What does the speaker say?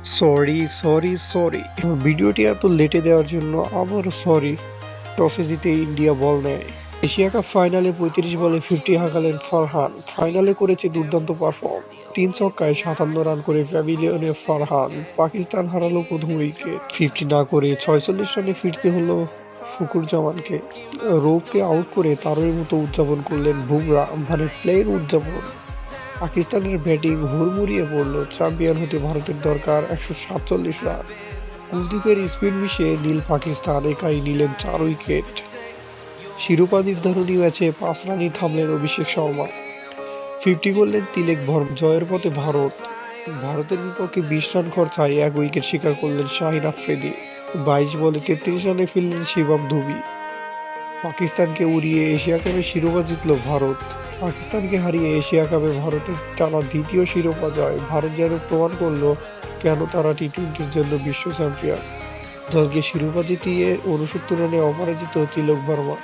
Sorry. ভিডিওটি এত লেটে দেওয়ার জন্য আবারও সরি। টসে জিতে ইন্ডিয়া বল নেয়। এশিয়া কাপ ফাইনালে ৩৫ বলে 50 হাঁকালেন ফারহান। ফাইনালে করেছে দুর্দান্ত পারফর্ম। ৩ ছক্কায় ৫৭ রান করে প্যাভিলিয়নে ফারহান পাকিস্তান হারালো প্রথম উইকেট। 50 না করে ৪৬ রানে ফিরতে হলো ফখরুজ্জামানকে। রৌফকে আউট করে তারই মতো উদযাপন করলেন বুমরা, মানে প্লেন উদযাপন। পাকিস্তানের ব্যাটিং হুড়মুড়িয়ে পড়ল। চ্যাম্পিয়ন হতে ভারতের দরকার ১৪৭ রান। কুলদীপের স্পিন মিশে নীল পাকিস্তান একাই নিলেন ৪ উইকেট। শিরোপা নির্ধারণী ম্যাচে ৫ রানেই থামলেন অভিষেক শর্মা। 50 করলেন তিলেক বর্মা। জয়ের পথে ভারত। ভারতের বিপক্ষে ২০ রান খরচায় ১ উইকেট শিকার করলেন শাহিন আফ্রিদি। ২২ বলে ৩৩ রানে ফিরলেন শিবম দুবে। পাকিস্তানকে উড়িয়ে এশিয়া কাপে শিরোপা জিতল ভারত। পাকিস্তানকে হারিয়ে এশিয়া কাপে ভারতের টানা দ্বিতীয় শিরোপা জয়। ভারত যেন প্রমাণ করল কেন তারা টি-টোয়েন্টির জন্য বিশ্ব চ্যাম্পিয়ন। দলকে শিরোপা জিতিয়ে ৬৯ রানে অপরাজিত তিলক বর্মা।